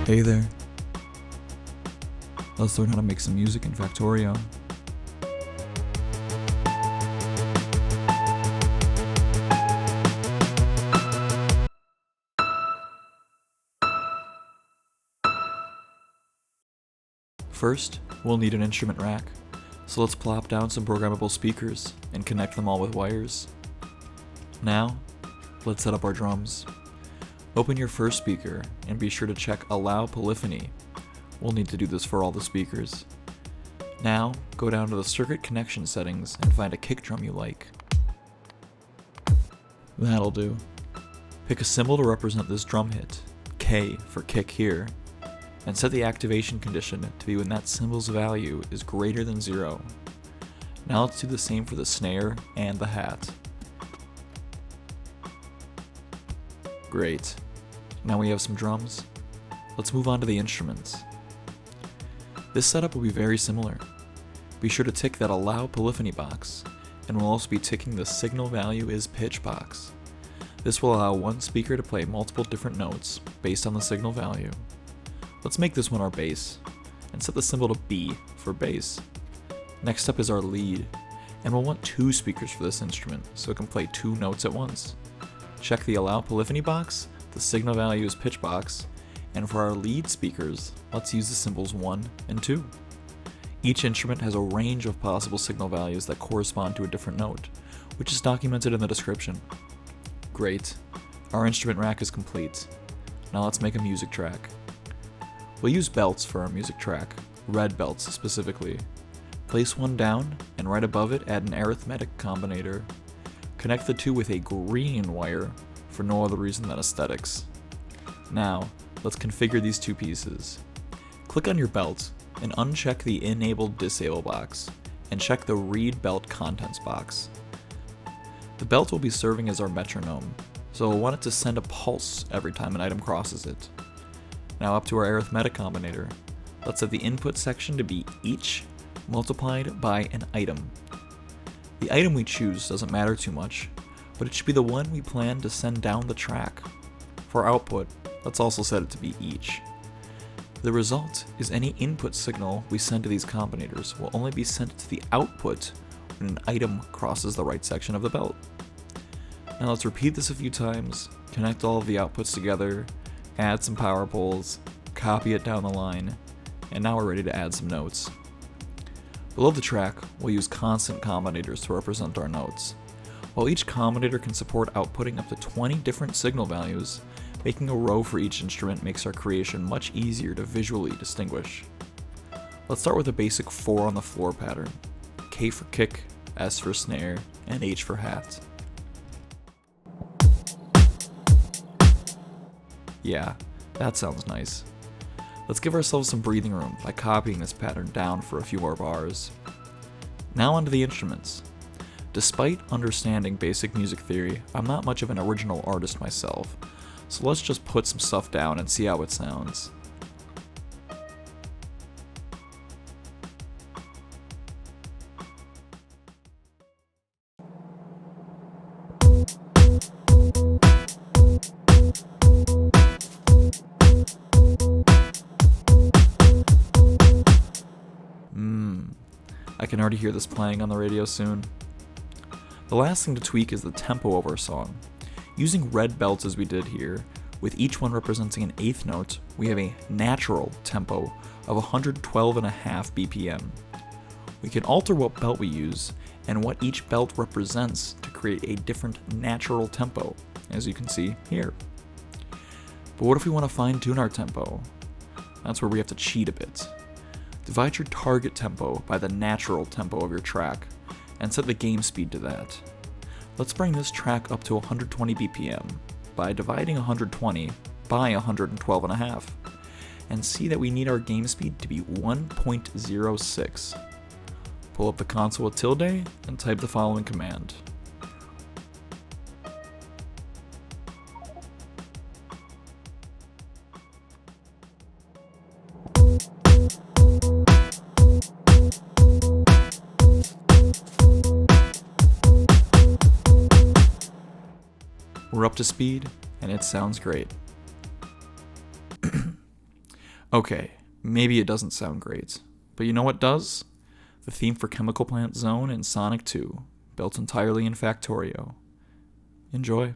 Hey there. Let's learn how to make some music in Factorio. First, we'll need an instrument rack, so let's plop down some programmable speakers and connect them all with wires. Now, let's set up our drums. Open your first speaker and be sure to check Allow Polyphony. We'll need to do this for all the speakers. Now, go down to the circuit connection settings and find a kick drum you like. That'll do. Pick a symbol to represent this drum hit, K for kick here, and set the activation condition to be when that symbol's value is greater than 0. Now let's do the same for the snare and the hat. Great. Now we have some drums. Let's move on to the instruments. This setup will be very similar. Be sure to tick that Allow Polyphony box, and we'll also be ticking the Signal Value is Pitch box. This will allow one speaker to play multiple different notes based on the signal value. Let's make this one our bass, and set the symbol to B for bass. Next up is our lead, and we'll want 2 speakers for this instrument so it can play 2 notes at once. Check the Allow Polyphony box, the Signal Value is Pitch box, and for our lead speakers, let's use the symbols 1 and 2. Each instrument has a range of possible signal values that correspond to a different note, which is documented in the description. Great, our instrument rack is complete. Now let's make a music track. We'll use belts for our music track, red belts specifically. Place one down, and right above it add an arithmetic combinator. Connect the two with a green wire for no other reason than aesthetics. Now, let's configure these 2 pieces. Click on your belt and uncheck the Enable Disable box, and check the Read Belt Contents box. The belt will be serving as our metronome, so we'll want it to send a pulse every time an item crosses it. Now up to our arithmetic combinator. Let's set the input section to be each multiplied by an item. The item we choose doesn't matter too much, but it should be the one we plan to send down the track. For output, let's also set it to be each. The result is any input signal we send to these combinators will only be sent to the output when an item crosses the right section of the belt. Now let's repeat this a few times, connect all of the outputs together, add some power poles, copy it down the line, and now we're ready to add some notes. Below the track, we'll use constant combinators to represent our notes. While each combinator can support outputting up to 20 different signal values, making a row for each instrument makes our creation much easier to visually distinguish. Let's start with a basic 4 on the floor pattern. K for kick, S for snare, and H for hat. Yeah, that sounds nice. Let's give ourselves some breathing room by copying this pattern down for a few more bars. Now onto the instruments. Despite understanding basic music theory, I'm not much of an original artist myself, so let's just put some stuff down and see how it sounds. I can already hear this playing on the radio soon. The last thing to tweak is the tempo of our song. Using red belts as we did here, with each one representing an 8th note, we have a natural tempo of 112.5 BPM. We can alter what belt we use and what each belt represents to create a different natural tempo, as you can see here. But what if we want to fine-tune our tempo? That's where we have to cheat a bit. Divide your target tempo by the natural tempo of your track, and set the game speed to that. Let's bring this track up to 120 BPM by dividing 120 by 112.5, and see that we need our game speed to be 1.06. Pull up the console with tilde and type the following command. We're up to speed, and it sounds great. Okay, maybe it doesn't sound great, but you know what does? The theme for Chemical Plant Zone and Sonic 2, built entirely in Factorio. Enjoy.